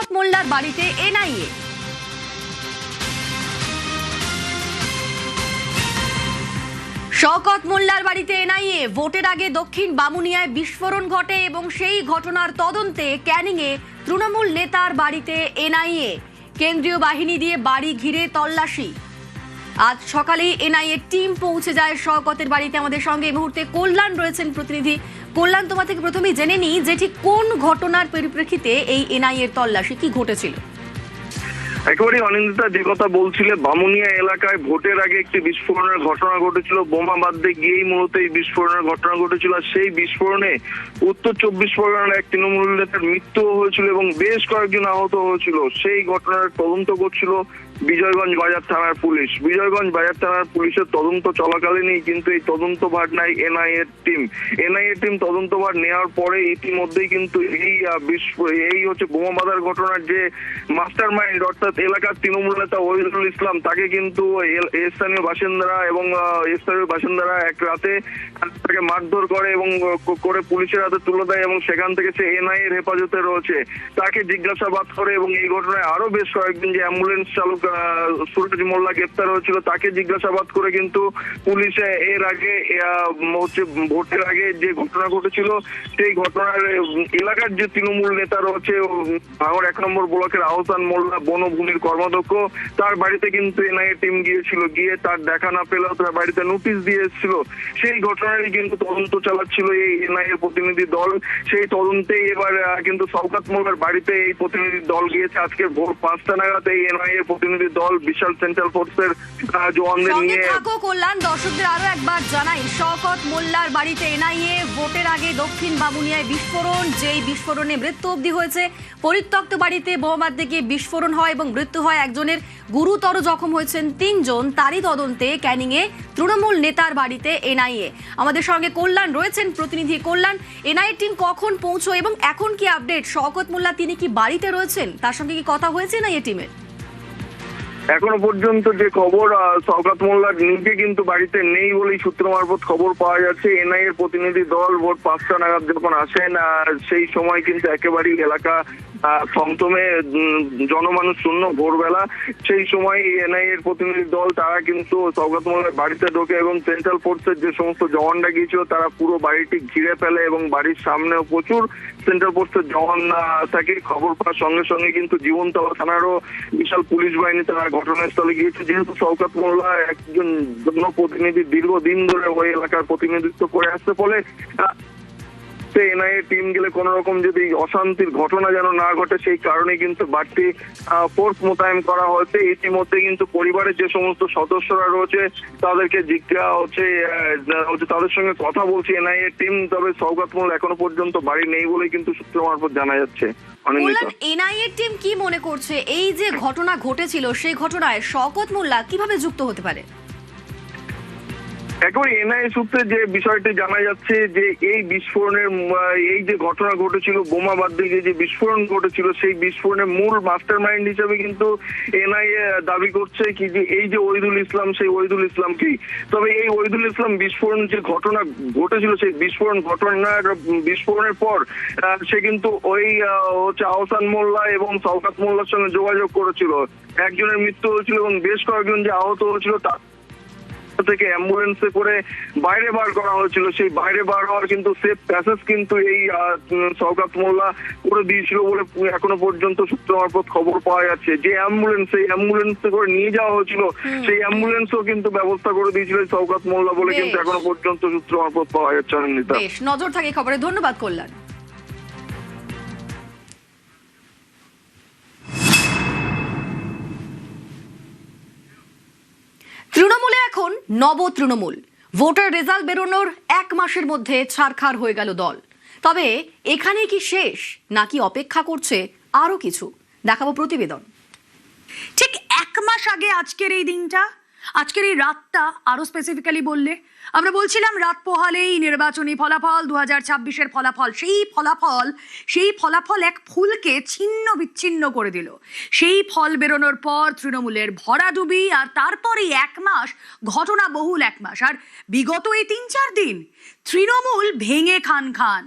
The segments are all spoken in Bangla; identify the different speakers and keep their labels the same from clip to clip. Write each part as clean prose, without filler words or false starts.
Speaker 1: শওকত মোল্লার বাড়িতে এনআইএ। শওকত মোল্লার বাড়িতে এনআইএ। ভোটের আগে দক্ষিণ বামুনিয়ায় বিস্ফোরণ ঘটে এবং সেই ঘটনার তদন্তে ক্যানিংয়ে তৃণমূল নেতার বাড়িতে এনআইএ। কেন্দ্রীয় বাহিনী দিয়ে বাড়ি ঘিরে তল্লাশি। আজ সকালেই এনআইএ টিম পৌঁছে যায় শওকতের বাড়িতে। আমাদের সঙ্গে এই মুহূর্তে কল্যাণ রয়েছেন প্রতিনিধি। কল্যাণ, তোমার থেকে প্রথমেই জেনে নিই যে ঠিক কোন ঘটনার পরিপ্রেক্ষিতে এই এনআইএর তল্লাশি, কি ঘটেছিল?
Speaker 2: একেবারেই অনিন্দিতা, যে কথা বলছিলে, বামুনিয়া এলাকায় ভোটের আগে একটি বিস্ফোরণের ঘটনা ঘটেছিল। বোমা বাঁধতে গিয়েই মূলত এই বিস্ফোরণের ঘটনা ঘটেছিল। আর সেই বিস্ফোরণে উত্তর 24 পরগনার এক তৃণমূল নেতার মৃত্যু হয়েছিল এবং বেশ কয়েকজন আহত হয়েছিল। সেই ঘটনার তদন্ত করছিল বিজয়গঞ্জ বাজার থানার পুলিশ। বিজয়গঞ্জ বাজার থানার পুলিশের তদন্ত চলাকালীনই কিন্তু এই তদন্ত ভার নেয় এনআইএ টিম। এনআইএ টিম তদন্ত ভার নেওয়ার পরে ইতিমধ্যেই কিন্তু এই হচ্ছে বোমা বাঁধার ঘটনার যে মাস্টার মাইন্ড অর্থাৎ এলাকার তৃণমূল নেতা ওহিদুল ইসলাম, তাকে কিন্তু স্থানীয় বাসিন্দারা এক রাতে তাকে মারধর করে এবং করে পুলিশের হাতে তুলে দেয় এবং সেখান থেকে সে এনআইএ এর হেফাজতে রয়েছে। তাকে জিজ্ঞাসাবাদ করে এবং এই ঘটনায় আরো বেশ কয়েকদিন যে অ্যাম্বুলেন্স চালক সুরজ মোল্লা গ্রেপ্তার হয়েছিল তাকে জিজ্ঞাসাবাদ করে কিন্তু পুলিশে এর আগে হচ্ছে ভোটের আগে যে ঘটনা ঘটেছিল সেই ঘটনার এলাকার যে তৃণমূল নেতা রয়েছে ভাঙড় 1 নম্বর ব্লকের আহসান মোল্লা বনভূমির কর্মাধ্যক্ষ, তার বাড়িতে কিন্তু এনআইএ টিম গিয়েছিল। গিয়ে তার দেখা না পেলেও তার বাড়িতে নোটিশ দিয়ে এসেছিল। সেই ঘটনারই কিন্তু তদন্ত চালাচ্ছিল এই এনআইএ প্রতিনিধি দল। সেই তদন্তেই এবার কিন্তু শওকত মোল্লার বাড়িতে এই প্রতিনিধি দল গিয়েছে। আজকে ভোর 5টা নাগাদ এই এনআইএ প্রতিনিধি দল বিশাল সেন্ট্রাল ফোর্সের জওয়ানদের নিয়ে।
Speaker 1: কল্যাণ, দর্শকদের আরো একবার জানাই, শওকত মোল্লার বাড়িতে এনআইএ। ভোটের আগে দক্ষিণ বামুনিয়ায় বিস্ফোরণ, যেই বিস্ফোরণে মৃত্যু অবধি হয়েছে। পরিত্যক্ত বাড়িতে বোমা বাঁধতে গিয়ে বিস্ফোরণ হয় এবং মৃত্যু হয় একজনের, গুরুতর জখম হয়েছেন 3 জন। তারই তদন্তে ক্যানিংয়ে তৃণমূল নেতার বাড়িতে এনআইএ। আমাদের সঙ্গে কল্যাণ রয়েছেন প্রতিনিধি। কল্যাণ, এনআইএ টিম কখন পৌঁছয় এবং এখন কি আপডেট? শওকত মোল্লা তিনি কি বাড়িতে রয়েছেন? তার সঙ্গে কি কথা হয়েছে এনআইএ টিমের?
Speaker 2: এখনো পর্যন্ত যে খবর, শওকত মোল্লা নিজে কিন্তু বাড়িতে নেই বলেই সূত্র মারফত খবর পাওয়া যাচ্ছে। এনআইএ এর প্রতিনিধি দল ভোর 5টা নাগাদ যখন আসেন সেই সময় কিন্তু একেবারেই এলাকা থমথমে, জনমানুষ শূন্য ভোরবেলা। সেই সময় এনআইএ এর প্রতিনিধি দল তারা কিন্তু শওকত মোল্লার বাড়িতে ঢোকে এবং সেন্ট্রাল ফোর্সের যে সমস্ত জওয়ানরা গিয়েছিল তারা পুরো বাড়িটি ঘিরে ফেলে এবং বাড়ির সামনেও প্রচুর সেন্ট্রাল ফোর্সের জওয়ান থাকে। খবর পাওয়ার সঙ্গে সঙ্গে কিন্তু জীবনতলা থানারও বিশাল পুলিশ বাহিনী তারা ঘটনাস্থলে গিয়েছে। যেহেতু শওকত মোল্লা একজন জনপ্রতিনিধি, দীর্ঘদিন ধরে ওই এলাকার প্রতিনিধিত্ব করে আসতে, ফলে এনআইএ টিম গেলে কোন রকম যদি অশান্তির ঘটনা যেন না ঘটে সেই কারণে কিন্তু বাড়তি ফোর্স মোতায়েন করা হয়েছে। ইতিমধ্যে কিন্তু পরিবারের যে সমস্ত সদস্যরা রয়েছে তাদেরকে তাদের সঙ্গে কথা বলছে এনআইএ টিম। তবে শওকত মোল্লা এখনো পর্যন্ত বাড়ি নেই বলে কিন্তু সূত্র মারফত জানা যাচ্ছে।
Speaker 1: এনআইএ টিম কি মনে করছে এই যে ঘটনা ঘটেছিল সেই ঘটনায় শওকত মোল্লা কিভাবে যুক্ত হতে পারে?
Speaker 2: একেবারে এনআইএ সূত্রে যে বিষয়টি জানা যাচ্ছে যে এই বিস্ফোরণের এই যে ঘটনা ঘটেছিল, বোমা বাঁধতে গিয়ে যে বিস্ফোরণ ঘটেছিল, সেই বিস্ফোরণের মূল মাস্টার মাইন্ড হিসেবে কিন্তু এনআইএ দাবি করছে কি যে এই যে ওহিদুল ইসলাম, সেই ওহিদুল ইসলামকেই। তবে এই ওহিদুল ইসলাম বিস্ফোরণ যে ঘটনা ঘটেছিল সেই বিস্ফোরণের পর সে কিন্তু ওই হচ্ছে আহসান মোল্লা এবং শওকত মোল্লার সঙ্গে যোগাযোগ করেছিল। একজনের মৃত্যু হয়েছিল এবং বেশ কয়েকজন যে আহত হয়েছিল তা থেকে অ্যাম্বুলেন্সে করে বাইরে বার করা হয়েছিল। সেই বাইরে বার হওয়ার কিন্তু সেফ প্যাসেজ কিন্তু এই শওকত মোল্লা করে দিয়েছিল বলে এখনো পর্যন্ত সূত্র মারফত খবর পাওয়া যাচ্ছে। যে অ্যাম্বুলেন্সে করে নিয়ে যাওয়া হয়েছিল সেই অ্যাম্বুলেন্সও কিন্তু ব্যবস্থা করে দিয়েছিল শওকত মোল্লা বলে কিন্তু এখনো পর্যন্ত সূত্র মারফত পাওয়া যাচ্ছে।
Speaker 1: বেশ, নজর থাকে খবরে। ধন্যবাদ কল্যাণ। তৃণমূলে এখন নব তৃণমূল। ভোটের রেজাল্ট বেরোনোর 1 মাসের মধ্যে ছারখার হয়ে গেল দল। তবে এখানে কি শেষ, নাকি অপেক্ষা করছে আরো কিছু? দেখাবো প্রতিবেদন।
Speaker 3: ঠিক 1 মাস আগে আজকের এই দিনটা, আজকের এই রাতটা আরো স্পেসিফিক্যালি বললে আমরা বলছিলাম রাত পোহালেই নির্বাচনী ফলাফল, 2026-এর ফলাফল। সেই ফলাফল এক ফুলকে ছিন্ন বিচ্ছিন্ন করে দিল। সেই ফল বেরোনোর পর তৃণমূলের ভরাডুবি, আর তারপরেই 1 মাস, ঘটনা বহুল 1 মাস। আর বিগত এই 3-4 দিন তৃণমূল ভেঙে খান,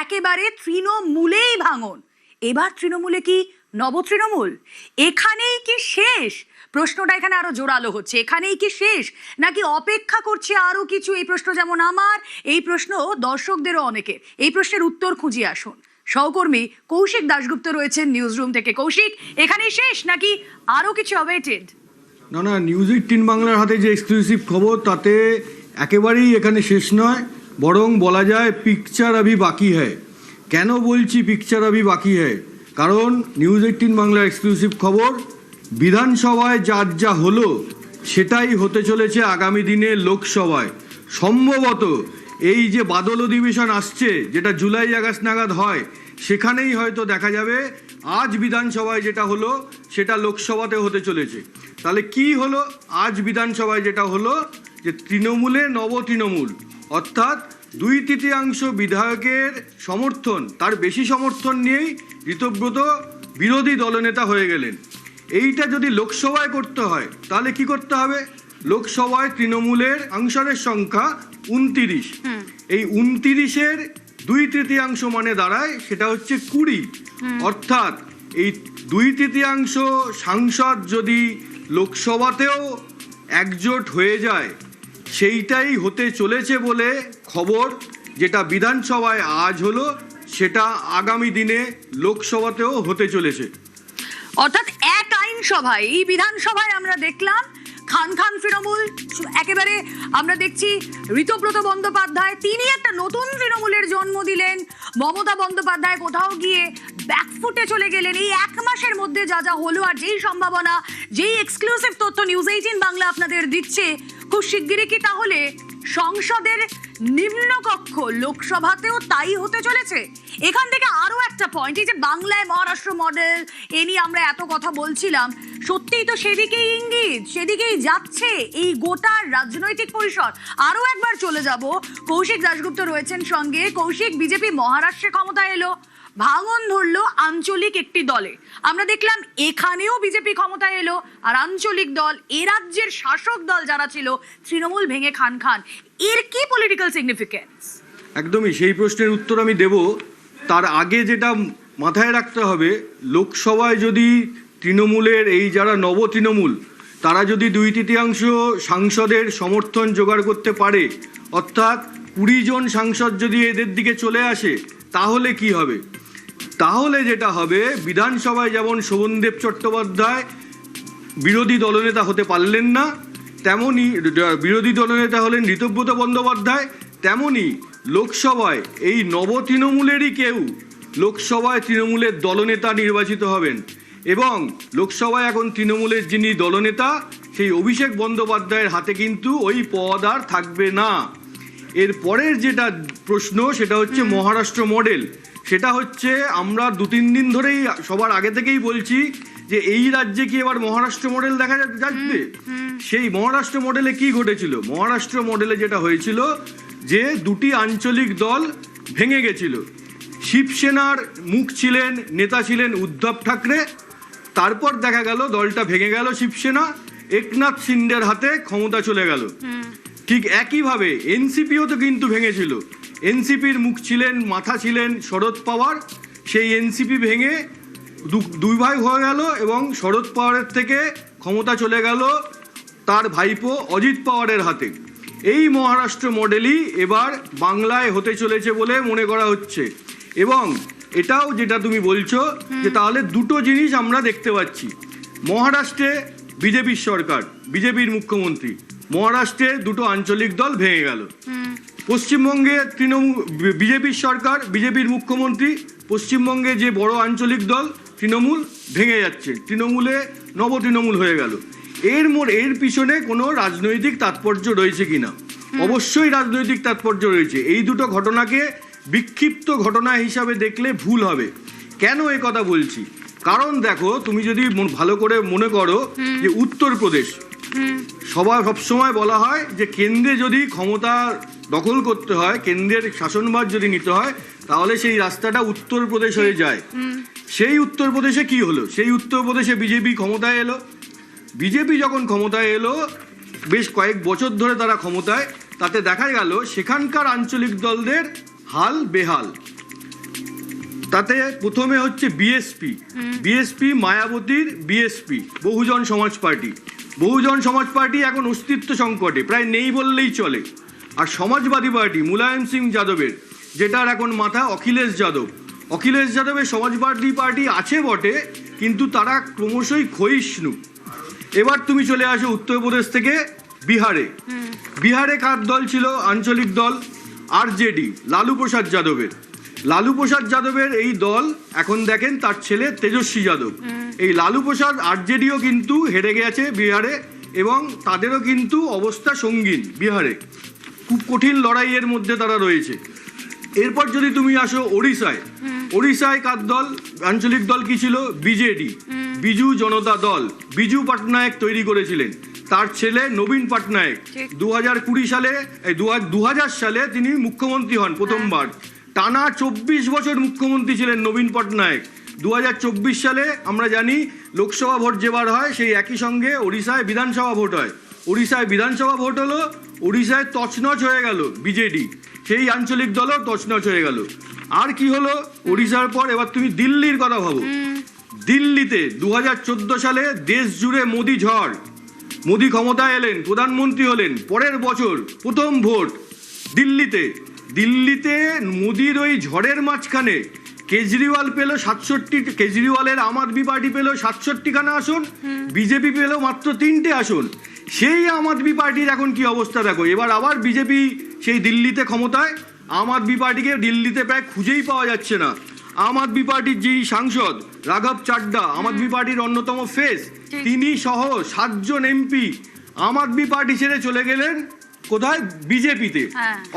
Speaker 3: একেবারে তৃণমূলেই ভাঙন। এবার তৃণমূলে কি নবতৃণমূল এখানেই কি শেষ? প্রশ্নটা এখানে আরো জোরালো হচ্ছে, এখানেই কি শেষ নাকি অপেক্ষা করছে আরো কিছু? এই প্রশ্ন যেমন আমার, এই প্রশ্ন দর্শকদেরও অনেকের। এই প্রশ্নের উত্তর খুঁজে আসুন। সহকর্মী কৌশিক দাশগুপ্ত রয়েছেন নিউজ রুম থেকে। কৌশিক, এখানেই শেষ নাকি আরো কিছু অ্যাওয়েটেড?
Speaker 4: না, নিউজ 18 বাংলার হাতে যে এক্সক্লুসিভ খবর তাতে একেবারেই এখানে শেষ নয়, বরং বলা যায় পিকচার আভি বাকি হ্যায়। কেন বলছি পিকচার আভি বাকি হ্যায়? কারণ নিউজ 18 বাংলার এক্সক্লুসিভ খবর, বিধানসভায় যা হলো সেটাই হতে চলেছে আগামী দিনে লোকসভায়। সম্ভবত এই যে বাদল অধিবেশন আসছে, যেটা জুলাই আগস্ট নাগাদ হয়, সেখানেই হয়তো দেখা যাবে আজ বিধানসভায় যেটা হলো সেটা লোকসভাতে হতে চলেছে। তাহলে কি হলো আজ বিধানসভায় যেটা হলো? যে তৃণমূলে নবতৃণমূল, অর্থাৎ 2/3 বিধায়কের সমর্থন, তার বেশি সমর্থন নিয়েই ঋতব্রত বিরোধী দলনেতা হয়ে গেলেন। এইটা যদি লোকসভায় করতে হয় তাহলে কি করতে হবে? লোকসভায় তৃণমূলের সাংসদের সংখ্যা 29। এই 29-এর 2/3 মানে দাঁড়ায় সেটা হচ্ছে 20। অর্থাৎ এই 2/3 সাংসদ যদি লোকসভাতেও একজোট হয়ে যায়, সেইটাই হতে চলেছে বলে খবর। যেটা বিধানসভায় আজ হলো সেটা আগামী দিনে লোকসভাতেও হতে চলেছে।
Speaker 3: অর্থাৎ এক আইনসভায়, এই বিধানসভায় আমরা দেখলাম খান তৃণমূল, একেবারে আমরা দেখছি ঋতব্রত বন্দ্যোপাধ্যায়, তিনি একটা নতুন তৃণমূলের জন্ম দিলেন। মমতা বন্দ্যোপাধ্যায় কোথাও গিয়ে ব্যাকফুটে চলে গেলেন। এই এক মাসের মধ্যে যা হলো, আর যেই সম্ভাবনা, যেই এক্সক্লুসিভ তথ্য নিউজ 18 বাংলা আপনাদের দিচ্ছে, খুব শিগগিরই কি তাহলে সংসদের নিম্নকক্ষ লোকসভাতেও তাই হতে চলেছে? এখান থেকে আরো একটা পয়েন্ট, এই যে বাংলায় মহারাষ্ট্র মডেল, এ নিয়ে আমরা এত কথা বলছিলাম, সত্যিই তো সেদিকেই ইঙ্গিত, সেদিকেই যাচ্ছে এই গোটা রাজনৈতিক পরিসর। আরো একবার চলে যাব, কৌশিক দাশগুপ্ত রয়েছেন সঙ্গে। কৌশিক, বিজেপি মহারাষ্ট্রে ক্ষমতায় এলো, ভাঙন ধরলো আঞ্চলিক একটি দলে। আমরা দেখলাম এখানেও বিজেপি ক্ষমতায় এলো, আর আঞ্চলিক দল, এ রাজ্যের শাসক দল যারা ছিল তৃণমূল ভেঙে খান। এর কি পলিটিক্যাল সিগনিফিকেন্স?
Speaker 4: একদমই, সেই প্রশ্নের উত্তর আমি দেব। তার আগে যেটা মাথায় রাখতে হবে, লোকসভায় যদি তৃণমূলের এই যারা নবতৃণমূল, তারা যদি 2/3 সাংসদের সমর্থন জোগাড় করতে পারে, অর্থাৎ 20 জন সাংসদ যদি এদের দিকে চলে আসে, তাহলে কি হবে? তাহলে যেটা হবে, বিধানসভায় যেমন শোভনদেব চট্টোপাধ্যায় বিরোধী দলনেতা হতে পারলেন না, তেমনি বিরোধী দলনেতা হলেন ঋতব্রত বন্দ্যোপাধ্যায়, তেমনি লোকসভায় এই নবতৃণমূলেরই কেউ লোকসভায় তৃণমূলের দলনেতা নির্বাচিত হবেন। এবং লোকসভায় এখন তৃণমূলের যিনি দলনেতা, সেই অভিষেক বন্দ্যোপাধ্যায়ের হাতে কিন্তু ওই পদ আর থাকবে না। এর পরের যেটা প্রশ্ন, সেটা হচ্ছে মহারাষ্ট্র মডেল। সেটা হচ্ছে, আমরা 2-3 দিন ধরেই সবার আগে থেকেই বলছি যে এই রাজ্যে কি এবার মহারাষ্ট্র মডেল দেখা যাচ্ছে। সেই মহারাষ্ট্র মডেলে কি ঘটেছিল? মহারাষ্ট্র মডেলে যেটা হয়েছিল, যে 2টি আঞ্চলিক দল ভেঙে গেছিল। শিবসেনার মুখ ছিলেন, নেতা ছিলেন উদ্ধব ঠাকরে। তারপর দেখা গেল দলটা ভেঙে গেল, শিবসেনা একনাথ শিন্ডের হাতে ক্ষমতা চলে গেল। ঠিক একইভাবে এনসিপিও তো কিন্তু ভেঙেছিল। এনসিপির মুখ ছিলেন, মাথা ছিলেন শরদ পাওয়ার। সেই এনসিপি ভেঙে দুই ভাই হয়ে গেল এবং শরদ পাওয়ারের থেকে ক্ষমতা চলে গেল তার ভাইপো অজিত পাওয়ারের হাতে। এই মহারাষ্ট্র মডেলই এবার বাংলায় হতে চলেছে বলে মনে করা হচ্ছে। এবং এটাও যেটা তুমি বলছো, যে তাহলে দুটো জিনিস আমরা দেখতে পাচ্ছি। মহারাষ্ট্রে বিজেপির সরকার, বিজেপির মুখ্যমন্ত্রী, মহারাষ্ট্রে দুটো আঞ্চলিক দল ভেঙে গেল। পশ্চিমবঙ্গে বিজেপির সরকার, বিজেপির মুখ্যমন্ত্রী, পশ্চিমবঙ্গে যে বড় আঞ্চলিক দল তৃণমূল ভেঙে যাচ্ছে, তৃণমূলে নবতৃণমূল হয়ে গেল। এর পিছনে কোনো রাজনৈতিক তাৎপর্য রয়েছে কিনা? অবশ্যই রাজনৈতিক তাৎপর্য রয়েছে। এই দুটো ঘটনাকে বিক্ষিপ্ত ঘটনা হিসাবে দেখলে ভুল হবে। কেন এ কথা বলছি? কারণ দেখো, তুমি যদি ভালো করে মনে করো যে উত্তরপ্রদেশ, সবসময় বলা হয় যে কেন্দ্রে যদি ক্ষমতা দখল করতে হয়, কেন্দ্রের শাসনভার যদি নিতে হয়, তাহলে সেই রাস্তাটা উত্তরপ্রদেশ হয়ে যায়। সেই উত্তরপ্রদেশে কি হলো? সেই উত্তরপ্রদেশে বিজেপি ক্ষমতায় এলো। বিজেপি যখন ক্ষমতায় এলো, বেশ কয়েক বছর ধরে তারা ক্ষমতায়, তাতে দেখা গেল সেখানকার আঞ্চলিক দলদের হাল বেহাল। তাতে প্রথমে হচ্ছে বিএসপি মায়াবতীর বিএসপি বহুজন সমাজ পার্টি এখন অস্তিত্ব সংকটে, প্রায় নেই বললেই চলে। আর সমাজবাদী পার্টি মুলায়ম সিং যাদবের, যেটার এখন মাথা অখিলেশ যাদবের সমাজবাদী পার্টি আছে বটে, কিন্তু তারা ক্রমশই ক্ষয়িষ্ণু। এবার তুমি চলে আসো উত্তরপ্রদেশ থেকে বিহারে কার দল ছিল? আঞ্চলিক দল আরজেডি, লালু প্রসাদ যাদবের এই দল এখন দেখেন তার ছেলে তেজস্বী যাদব। এই লালু প্রসাদ আরজেডিও কিন্তু হেরে গেছে বিহারে, এবং তাদেরও কিন্তু অবস্থা সঙ্গীন বিহারে, খুব কঠিন লড়াইয়ের মধ্যে তারা রয়েছে। এরপর যদি তুমি আসো ওড়িশায় কার দল? আঞ্চলিক দল কি ছিল? বিজেডি, বিজু জনতা দল, বিজু পটনায়ক তৈরি করেছিলেন, তার ছেলে নবীন পটনায়ক 2000 সালে তিনি মুখ্যমন্ত্রী হন প্রথমবার। টানা 24 বছর মুখ্যমন্ত্রী ছিলেন নবীন পটনায়ক। 2024 সালে আমরা জানি লোকসভা ভোট যেবার হয়, সেই একই সঙ্গে ওড়িশায় বিধানসভা ভোট হয়। ওড়িশায় বিধানসভা ভোট হলো, ওড়িশায় তছনছ হয়ে গেল বিজেডি, সেই আঞ্চলিক দলও তছনছ হয়ে গেল। আর কি হলো ওড়িশার পর? এবার তুমি দিল্লির কথা ভাবো। দিল্লিতে 2014 সালে দেশ জুড়ে মোদি ঝড়, মোদি ক্ষমতায় এলেন, প্রধানমন্ত্রী হলেন, পরের বছর প্রথম ভোট দিল্লিতে মোদির ওই ঝড়ের মাঝখানে কেজরিওয়াল পেল 67, কেজরিওয়ালের আম আদমি পার্টি পেল 67খানা আসন, বিজেপি পেল মাত্র 3টে আসন। সেই আম আদমি পার্টির এখন কি অবস্থা দেখো। এবার আবার বিজেপি সেই দিল্লিতে ক্ষমতায়, আম আদমি পার্টিকে দিল্লিতে প্রায় খুঁজেই পাওয়া যাচ্ছে না। আম আদমি পার্টির যেই সাংসদ রাঘব চাড্ডা, আম আদমি পার্টির অন্যতম ফেস, তিনি সহ 7 জন এমপি আম আদমি পার্টি ছেড়ে চলে গেলেন কোথায়? বিজেপিতে।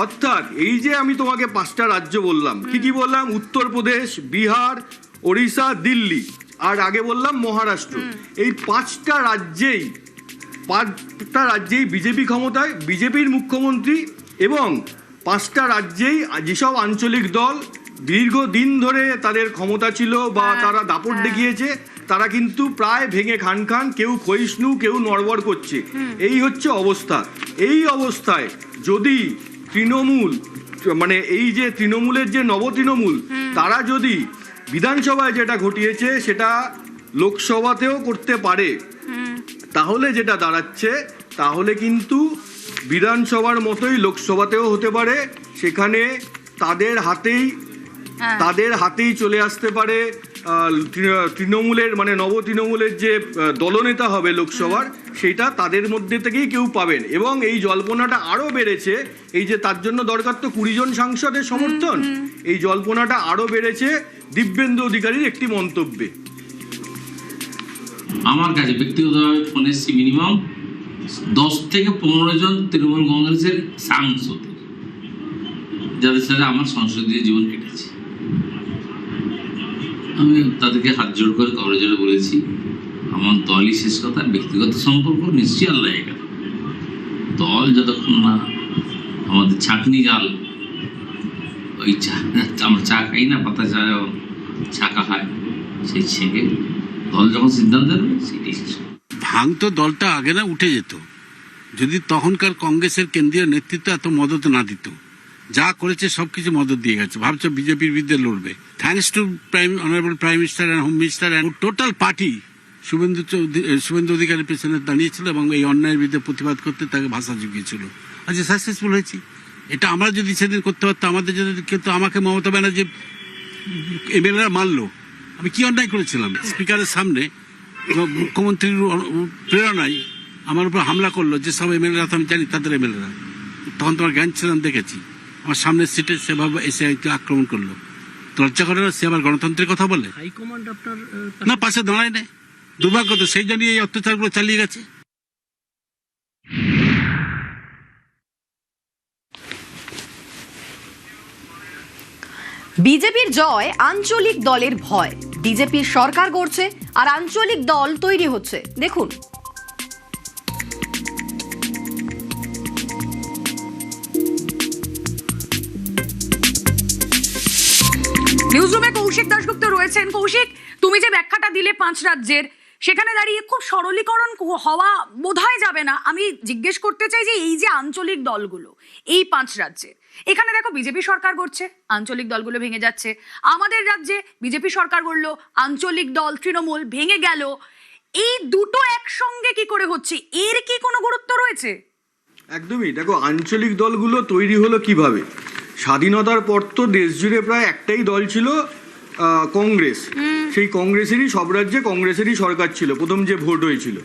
Speaker 4: অর্থাৎ এই যে আমি তোমাকে 5টা রাজ্য বললাম, কি বললাম? উত্তরপ্রদেশ, বিহার, ওড়িশা, দিল্লি, আর আগে বললাম মহারাষ্ট্র। এই 5টা রাজ্যেই বিজেপি ক্ষমতায়, বিজেপির মুখ্যমন্ত্রী, এবং 5টা রাজ্যেই যেসব আঞ্চলিক দল দীর্ঘদিন ধরে তাদের ক্ষমতা ছিল বা তারা দাপট দেখিয়েছে, তারা কিন্তু প্রায় ভেঙে খান, কেউ ক্ষয়িষ্ণু, কেউ নড়বড় করছে। এই হচ্ছে অবস্থা। এই অবস্থায় যদি তৃণমূল, মানে এই যে তৃণমূলের যে নবতৃণমূল, তারা যদি বিধানসভায় যেটা ঘটিয়েছে সেটা লোকসভাতেও করতে পারে, তাহলে যেটা দাঁড়াচ্ছে, তাহলে কিন্তু বিধানসভার মতোই লোকসভাতেও হতে পারে। সেখানে তাদের হাতেই চলে আসতে পারে তৃণমূলের, মানে নবতৃণমূলের যে দলনেতা হবে লোকসভার, সেটা তাদের মধ্যে থেকেই কেউ পাবেন। এবং এই জল্পনাটা আরো বেড়েছে, এই যে তার জন্য দরকার তো 20 জন সাংসদের সমর্থন, এই জল্পনাটা আরো বেড়েছে দিব্যেন্দু অধিকারীর একটি মন্তব্যে।
Speaker 5: আমার কাছে ব্যক্তিগতভাবে ফোন এসেছে মিনিমাম 10 থেকে 15 জন তৃণমূল কংগ্রেসের সাংসদ, যাদের সাথে আমার সংসদীয় জীবন কেটেছে। আমি তাদেরকে হাত জোর করে কবরেজোরে বলেছি, আমার দলই শেষ কথা, ব্যক্তিগত সম্পর্ক নিশ্চয়ই আল্লাহ এখানে। দল যতক্ষণ না আমাদের ছাঁকনি জাল, ওই আমরা চা খাই না, পাতা চা যখন ছাঁকা হয়, সেই ছেঁকে দল যখন সিদ্ধান্ত নেবে সেটাই শেষ।
Speaker 6: ভাঙ তো দলটা আগে না উঠে যেত, যদি তখনকার কংগ্রেসের কেন্দ্রীয় নেতৃত্ব এত মদত না দিত। যা করেছে সবকিছু মদত দিয়ে গেছে, ভাবছো বিজেপির বিরুদ্ধে লড়বে। Thanks to honourable prime minister and home minister and total party Suvendu অধিকারীর পেছনে দাঁড়িয়েছিল এবং এই অন্যায়ের বিরুদ্ধে প্রতিবাদ করতে তাকে ভাষা জুগিয়েছিল। আজকে সাকসেসফুল হয়েছি। এটা আমরা যদি সেদিন করতে পারতাম, আমাদের যদি কিন্তু আমাকে মমতা ব্যানার্জি এমএলএরা মারলো, আমি কি অন্যায় করেছিলাম? স্পিকারের সামনে মুখ্যমন্ত্রীর প্রেরণায় আমার উপর হামলা করলো, যে সব এমএলএরা আমি জানি তাদের এমএলএরা, তখন তোমার জ্ঞান ছিলাম দেখেছি, আমার সামনের সিটে সেভাবে এসে আক্রমণ করলো। লজ্জা করে না? সে আবার গণতন্ত্রের কথা বলে।
Speaker 7: হাইকমান্ড আপনার
Speaker 6: না, পাশে দাঁড়ায় নেই, দুর্ভাগ্য তো, সেই জন্যই এই অত্যাচারগুলো চালিয়ে গেছে।
Speaker 1: বিজেপির জয়, আঞ্চলিক দলের ভয়। বিজেপির সরকার গড়ছে আর আঞ্চলিক দল তৈরি হচ্ছে। দেখুন,
Speaker 3: নিউজরুমে কৌশিক দাশগুপ্ত রয়েছেন। কৌশিক, তুমি যে ব্যাখ্যাটা দিলে 5 রাজ্যের, সেখানে দাঁড়িয়ে খুব সরলীকরণ হওয়া বোধহয় যাবে না। আমি জিজ্ঞেস করতে চাই যে এই যে আঞ্চলিক দলগুলো এই 5 রাজ্যে, এখানে দেখো বিজেপি সরকার করছে, আঞ্চলিক দলগুলো ভেঙে যাচ্ছে। আমাদের রাজ্যে বিজেপি সরকার করলো, আঞ্চলিক দল তৃণমূল ভেঙে গেল। এই দুটো একসঙ্গে কি করে হচ্ছে, এর কি কোনো গুরুত্ব রয়েছে?
Speaker 4: একদমই। দেখো, আঞ্চলিক দলগুলো তৈরি হলো কিভাবে? স্বাধীনতার পর তো দেশ জুড়ে প্রায় একটাই দল ছিল, কংগ্রেস। সেই কংগ্রেসেরই সব রাজ্যে কংগ্রেসেরই সরকার ছিল প্রথম যে ভোট হয়েছিল।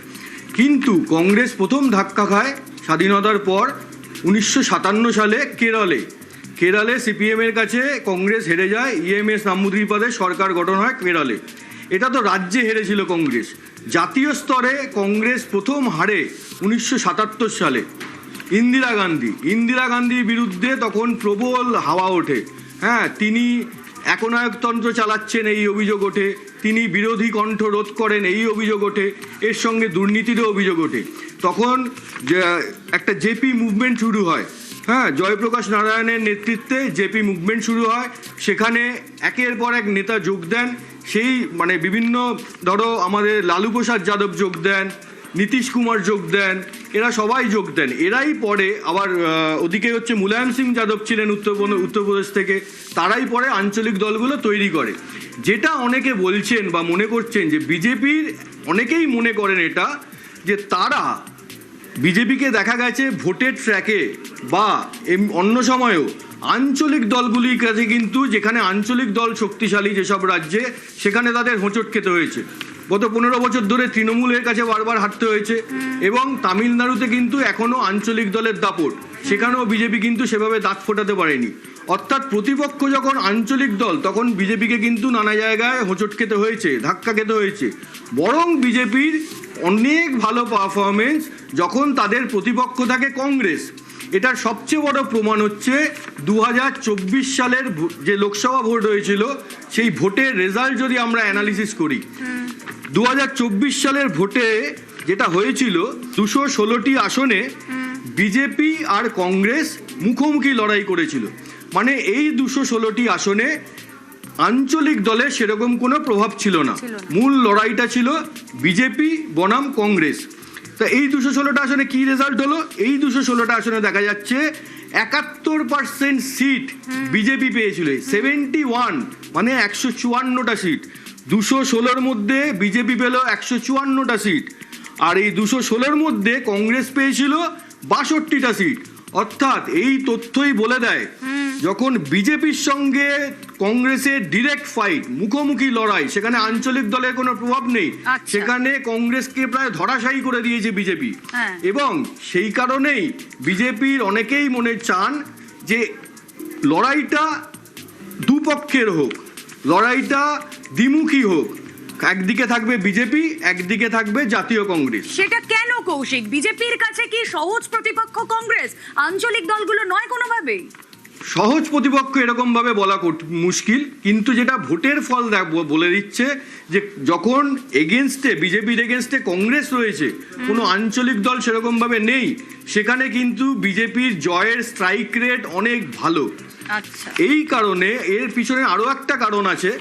Speaker 4: কিন্তু কংগ্রেস প্রথম ধাক্কা খায় স্বাধীনতার পর 1957 সালে কেরলে সিপিএম এর কাছে কংগ্রেস হেরে যায়। ইএমএস নাম্বুদ্রিপাদের সরকার গঠন হয় কেরলে। এটা তো রাজ্যে হেরেছিল কংগ্রেস। জাতীয় স্তরে কংগ্রেস প্রথম হারে 1977 সালে ইন্দিরা গান্ধীর বিরুদ্ধে তখন প্রবল হাওয়া ওঠে। হ্যাঁ, তিনি একনায়কতন্ত্র চালাচ্ছেন এই অভিযোগ ওঠে, তিনি বিরোধী কণ্ঠ রোধ করেন এই অভিযোগ ওঠে, এর সঙ্গে দুর্নীতিরও অভিযোগ ওঠে। তখন একটা জেপি মুভমেন্ট শুরু হয়। হ্যাঁ, জয়প্রকাশ নারায়ণের নেতৃত্বে জেপি মুভমেন্ট শুরু হয়। সেখানে একের পর এক নেতা যোগ দেন। সেই বিভিন্ন, ধরো আমাদের লালু প্রসাদ যাদব যোগ দেন, নীতিশ কুমার যোগ দেন, এরা সবাই যোগ দেন। এরাই পরে আবার ওদিকে হচ্ছে মুলায়ম সিং যাদব ছিলেন উত্তরপ্রদেশ থেকে, তারাই পরে আঞ্চলিক দলগুলো তৈরি করে। যেটা অনেকে বলছেন বা মনে করছেন যে বিজেপির, অনেকেই মনে করেন এটা, যে তারা বিজেপিকে দেখা গেছে ভোটের ট্র্যাকে বা অন্য সময়েও আঞ্চলিক দলগুলির কাছে, কিন্তু যেখানে আঞ্চলিক দল শক্তিশালী যেসব রাজ্যে, সেখানে তাদের হোঁচট খেতে হয়েছে। গত 15 বছর ধরে তৃণমূলের কাছে বারবার হারতে হয়েছে। এবং তামিলনাড়ুতে কিন্তু এখনো আঞ্চলিক দলের দাপট, সেখানেও বিজেপি কিন্তু সেভাবে দাঁত ফোটাতে পারেনি। অর্থাৎ প্রতিপক্ষ যখন আঞ্চলিক দল, তখন বিজেপিকে কিন্তু নানা জায়গায় হোঁচট খেতে হয়েছে, ধাক্কা খেতে হয়েছে। বরং বিজেপির অনেক ভালো পারফরমেন্স যখন তাদের প্রতিপক্ষ থাকে কংগ্রেস। এটার সবচেয়ে বড় প্রমাণ হচ্ছে 2024 সালের যে লোকসভা ভোট হয়েছিল, সেই ভোটের রেজাল্ট যদি আমরা অ্যানালিসিস করি, 2024 সালের ভোটে যেটা হয়েছিল, 216টি আসনে বিজেপি আর কংগ্রেস মুখোমুখি লড়াই করেছিল। মানে এই 216টি আসনে আঞ্চলিক দলের সেরকম কোনো প্রভাব ছিল না। মূল লড়াইটা ছিল বিজেপি বনাম কংগ্রেস। তা এই 216টা আসনে কি রেজাল্ট হলো? এই 216টা আসনে দেখা যাচ্ছে 71% সিট বিজেপি পেয়েছিল, 71, মানে 154টা সিট। 216-র মধ্যে বিজেপি পেল 154টা সিট, আর এই 216-র মধ্যে কংগ্রেস পেয়েছিল 62টা সিট। অর্থাৎ এই তথ্যই বলে দেয়, যখন বিজেপির সঙ্গে কংগ্রেসের ডিরেক্ট ফাইট, মুখোমুখি লড়াই, সেখানে আঞ্চলিক দলের কোনো প্রভাব নেই। সেখানে কংগ্রেসকে প্রায় ধরাশায়ী করে দিয়েছে বিজেপি। এবং সেই কারণেই বিজেপির অনেকেই মনে চান যে লড়াইটা দুপক্ষের হোক, লড়াইটা দ্বিমুখী হোক। একদিকে থাকবে বিজেপি, একদিকে থাকবে জাতীয় কংগ্রেস।
Speaker 3: সেটা কেন কৌশিক? বিজেপির কাছে কি সহজ প্রতিপক্ষ কংগ্রেস, আঞ্চলিক দলগুলো নয় কোনোভাবেই?
Speaker 4: সহজ প্রতিপক্ষ এরকম ভাবে বলা মুশকিল, কিন্তু যেটা ভোটের ফল বলে দিচ্ছে যে যখন বিজেপির এগেনস্টে কংগ্রেস রয়েছে, কোনো আঞ্চলিক দল সেরকম ভাবে নেই, সেখানে কিন্তু বিজেপির জয়ের স্ট্রাইক রেট অনেক ভালো। এই কারণে এর পিছনে আরো একটা কারণ আছে,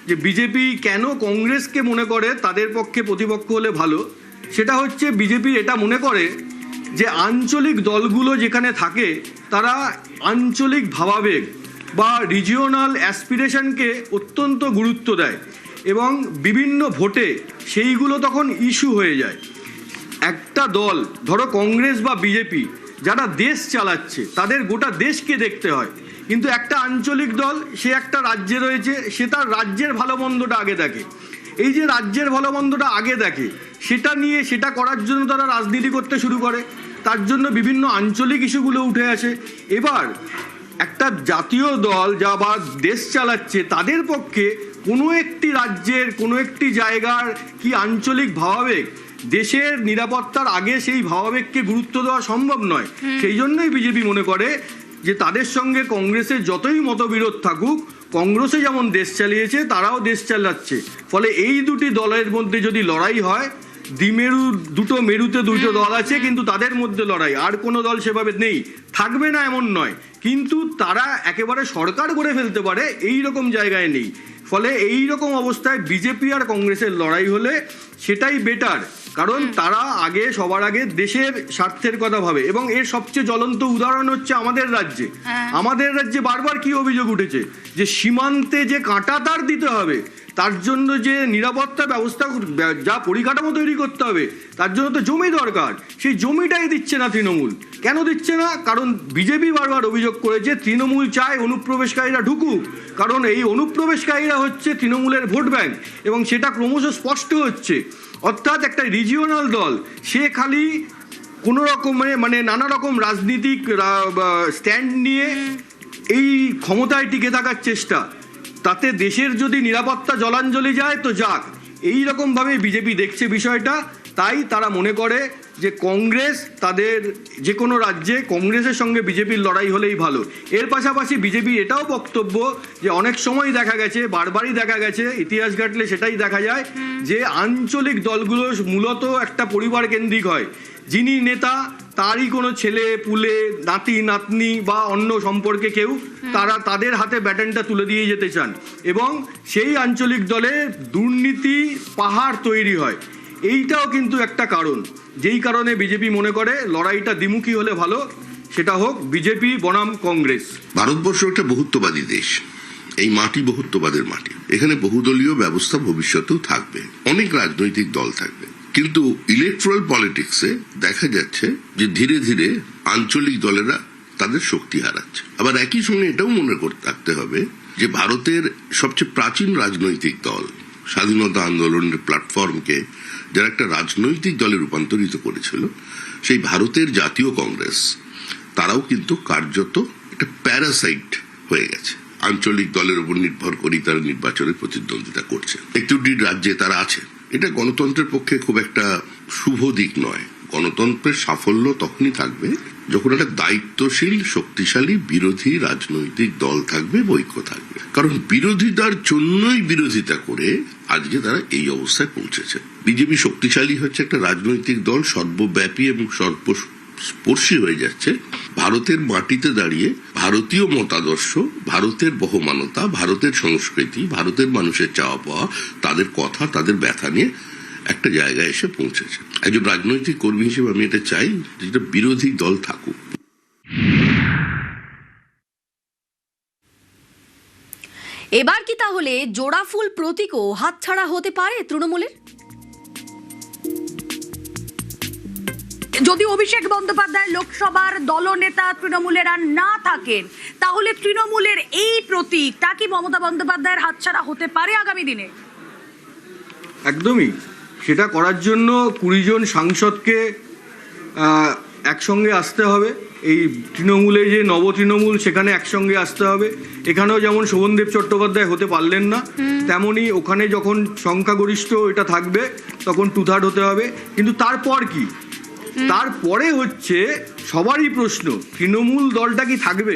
Speaker 4: যে বিজেপি কেন কংগ্রেসকে মনে করে তাদের পক্ষে প্রতিপক্ষ হলে ভালো। সেটা হচ্ছে বিজেপি এটা মনে করে যে আঞ্চলিক দলগুলো যেখানে থাকে, তারা আঞ্চলিক ভাবাবেগ বা রিজিওনাল অ্যাসপিরেশনকে অত্যন্ত গুরুত্ব দেয়, এবং বিভিন্ন ভোটে সেইগুলো তখন ইস্যু হয়ে যায়। একটা দল, ধরো কংগ্রেস বা বিজেপি, যারা দেশ চালাচ্ছে, তাদের গোটা দেশকে দেখতে হয়। কিন্তু একটা আঞ্চলিক দল, সে একটা রাজ্যে রয়েছে, সে তার রাজ্যের ভালো মন্দটা আগে দেখে। এই যে রাজ্যের ভালো মন্দটা আগে দেখে, সেটা করার জন্য তারা রাজনীতি করতে শুরু করে। তার জন্য বিভিন্ন আঞ্চলিক ইস্যুগুলো উঠে আসে। এবার একটা জাতীয় দল যা বা দেশ চালাচ্ছে, তাদের পক্ষে কোনো একটি রাজ্যের, কোনো একটি জায়গার কি আঞ্চলিক ভাবাবেগ, দেশের নিরাপত্তার আগে সেই ভাবাবেগকে গুরুত্ব দেওয়া সম্ভব নয়। সেই জন্যই বিজেপি মনে করে যে তাদের সঙ্গে কংগ্রেসের যতই মতবিরোধ থাকুক, কংগ্রেসে যেমন দেশ চালিয়েছে, তারাও দেশ চালাচ্ছে। ফলে এই দুটি দলের মধ্যে যদি লড়াই হয়, দুটো মেরুতে দুটো দল আছে, কিন্তু তাদের মধ্যে লড়াই, আর কোনো দল সেভাবে নেই, থাকবে না এমন নয়, কিন্তু তারা একেবারে সরকার করে ফেলতে পারে এই রকম জায়গায় নেই। ফলে এই রকম অবস্থায় বিজেপি আর কংগ্রেসের লড়াই হলে সেটাই বেটার, কারণ তারা সবার আগে দেশের স্বার্থের কথা ভাবে। এবং এর সবচেয়ে জ্বলন্ত উদাহরণ হচ্ছে আমাদের রাজ্যে বারবার কি অভিযোগ উঠেছে যে সীমান্তে যে কাঁটা তার দিতে হবে, তার জন্য যে নিরাপত্তা ব্যবস্থা, যা পরিকাঠামো তৈরি করতে হবে, তার জন্য তো জমি দরকার, সেই জমিটাই দিচ্ছে না তৃণমূল। কেন দিচ্ছে না? কারণ বিজেপি বারবার অভিযোগ করেছে তৃণমূল চায় অনুপ্রবেশকারীরা ঢুকুক, কারণ এই অনুপ্রবেশকারীরা হচ্ছে তৃণমূলের ভোট ব্যাংক, এবং সেটা ক্রমশ স্পষ্ট হচ্ছে। অর্থাৎ একটা রিজিওনাল দল সে খালি কোনো রকমের নানা রকম রাজনীতিক স্ট্যান্ড নিয়ে এই ক্ষমতায় টিকে থাকার চেষ্টা, তাতে দেশের যদি নিরাপত্তা জলাঞ্জলি যায় তো যাক, এই রকমভাবে বিজেপি দেখছে বিষয়টা। তাই তারা মনে করে যে কংগ্রেস তাদের যে কোনো রাজ্যে কংগ্রেসের সঙ্গে বিজেপির লড়াই হলেই ভালো। এর পাশাপাশি বিজেপি এটাও বক্তব্য যে অনেক সময় দেখা গেছে, বারবারই দেখা গেছে, ইতিহাস ঘাটলে সেটাই দেখা যায় যে আঞ্চলিক দলগুলো মূলত একটা পরিবার কেন্দ্রিক হয়। যিনি নেতা তারই কোনো ছেলে পুলে, নাতি নাতনি বা অন্য সম্পর্কে কেউ, তাদের হাতে ব্যাটনটা তুলে দিয়ে যেতে চান, এবং সেই আঞ্চলিক দলে দুর্নীতি পাহাড় তৈরি হয়। এইটাও কিন্তু একটা কারণ, যেই কারণে বিজেপি মনে করে লড়াইটা দ্বিমুখী হলে ভালো, সেটা হোক বিজেপি বনাম কংগ্রেস।
Speaker 7: ভারতবর্ষ একটা বহুত্ববাদী দেশ, এই মাটি বহুত্ববাদের মাটি। এখানে বহুদলীয় ব্যবস্থা ভবিষ্যতেও থাকবে, অনেক রাজনৈতিক দল থাকবে, কিন্তু ইলেকট্রাল পলিটিক্সে দেখা যাচ্ছে যে ধীরে ধীরে আঞ্চলিক দলেরা তাদের শক্তি হারাচ্ছে। আবার একই সঙ্গে এটাও মনে করতে থাকতে হবে যে ভারতের সবচেয়ে প্রাচীন রাজনৈতিক দল, স্বাধীনতা আন্দোলনের প্ল্যাটফর্মকে যারা একটা রাজনৈতিক দলে রূপান্তরিত করেছিল, সেই ভারতের জাতীয় কংগ্রেস, তারাও কিন্তু কার্যত একটা প্যারাসাইট হয়ে গেছে। আঞ্চলিক দলের উপর নির্ভর করেই তারা নির্বাচনে প্রতিদ্বন্দ্বিতা করছে। একটি রাজ্যে তারা আছে। এটা গণতন্ত্রের পক্ষে খুব একটা শুভ দিক নয়। গণতন্ত্রের সাফল্য তখনই থাকবে যখন একটা দায়িত্বশীল শক্তিশালী বিরোধী রাজনৈতিক দল থাকবে, ঐক্য থাকবে। কারণ বিরোধিতার জন্যই বিরোধিতা করে আজকে তারা এই অবস্থায় পৌঁছেছে। বিজেপি শক্তিশালী হচ্ছে একটা রাজনৈতিক দল, সর্বব্যাপী এবং সর্বস্পর্শী হয়ে যাচ্ছে। ভারতের মাটিতে দাঁড়িয়ে ভারতীয় মতাদর্শ, ভারতের বহমানতা, ভারতের সংস্কৃতি, ভারতের মানুষের চাওয়া পাওয়া, তাদের কথা, তাদের ব্যথা নিয়ে একটা জায়গায় এসে পৌঁছেছে। একজন রাজনৈতিক কর্মী হিসেবে আমি এটা চাই যেটা বিরোধী দল থাকুক।
Speaker 1: এবার কি তাহলে জোড়াফুল প্রতীকও হাতছাড়া হতে পারে তৃণমূলের?
Speaker 3: যদি অভিষেক বন্দ্যোপাধ্যায় লোকসভার দলনেতা তৃণমূলের আর না থাকেন, তাহলে তৃণমূলের এই প্রতীক তা কি মমতা বন্দ্যোপাধ্যায়ের হাতছাড়া হতে পারে আগামী দিনে?
Speaker 4: একদমই। সেটা করার জন্য 20 জন সাংসদকে একসঙ্গে আসতে হবে। এই তৃণমূলে যে নব তৃণমূল, সেখানে একসঙ্গে আসতে হবে। এখানেও যেমন শোভনদেব চট্টোপাধ্যায় হতে পারলেন না, তেমনি ওখানে যখন সংখ্যাগরিষ্ঠ এটা থাকবে তখন 2/3 হতে হবে। কিন্তু তারপর কি? তারপরে হচ্ছে সবারই প্রশ্ন, তৃণমূল দলটা কি থাকবে?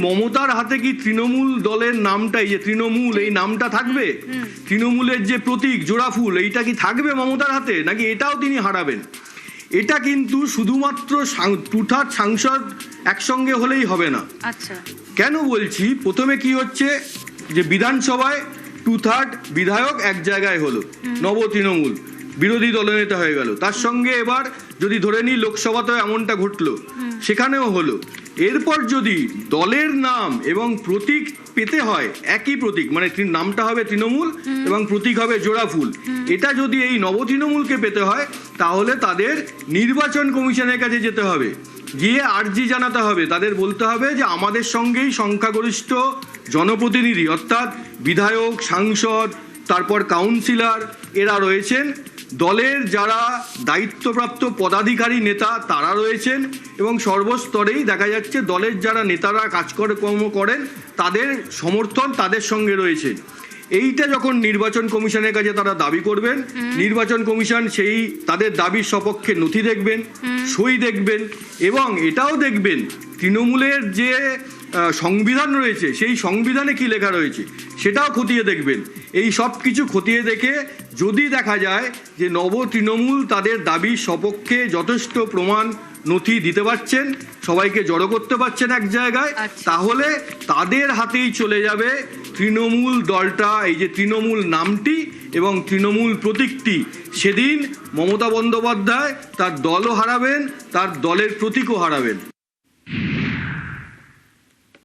Speaker 4: মমতার হাতে কি তৃণমূল দলের নামটাই, যে তৃণমূল এই নামটা থাকবে? তৃণমূলের যে প্রতীক জোড়াফুল, এইটা কি থাকবে মমতার হাতে, নাকি এটাও তিনি হারাবেন? এটা কিন্তু শুধুমাত্র 2/3 সাংসদ একসঙ্গে হলেই হবে না।
Speaker 3: আচ্ছা,
Speaker 4: কেন বলছি? প্রথমে কি হচ্ছে যে বিধানসভায় 2/3 বিধায়ক এক জায়গায় হলো, নব তৃণমূল বিরোধী দলনেতা হয়ে গেল। তার সঙ্গে এবার যদি ধরে নিই লোকসভাতেও এমনটা ঘটলো, সেখানেও হলো। এরপর যদি দলের নাম এবং প্রতীক পেতে হয় একই প্রতীক, মানে নামটা হবে তৃণমূল এবং প্রতীক হবে জোড়াফুল, এটা যদি এই নব তৃণমূলকে পেতে হয়, তাহলে তাদের নির্বাচন কমিশনের কাছে যেতে হবে, গিয়ে আর্জি জানাতে হবে, তাদের বলতে হবে যে আমাদের সঙ্গেই সংখ্যাগরিষ্ঠ জনপ্রতিনিধি অর্থাৎ বিধায়ক, সাংসদ, তারপর কাউন্সিলর এরা রয়েছেন, দলের যারা দায়িত্বপ্রাপ্ত পদাধিকারী নেতা তারা রয়েছেন, এবং সর্বস্তরেই দেখা যাচ্ছে দলের যারা নেতারা কাজকর্ম করেন তাদের সমর্থন তাদের সঙ্গে রয়েছে। এইটা যখন নির্বাচন কমিশনের কাছে তারা দাবি করবেন, নির্বাচন কমিশন সেই তাদের দাবির সপক্ষে নথি দেখবেন, সই দেখবেন, এবং এটাও দেখবেন তৃণমূলের যে সংবিধান রয়েছে সেই সংবিধানে কি লেখা রয়েছে সেটাও খতিয়ে দেখবেন। এই সব কিছু খতিয়ে দেখে যদি দেখা যায় যে নব তৃণমূল তাদের দাবির সপক্ষে যথেষ্ট প্রমাণ নথি দিতে পারছেন, সবাইকে জড়ো করতে পারছেন এক জায়গায়,
Speaker 1: আচ্ছা।
Speaker 4: তাহলে তাদের হাতেই চলে যাবে তৃণমূল দলটা, এই যে তৃণমূল নামটি এবং তৃণমূল প্রতীকটি। সেদিন মমতা বন্দ্যোপাধ্যায় তার দলও হারাবেন, তার দলের প্রতীকও হারাবেন।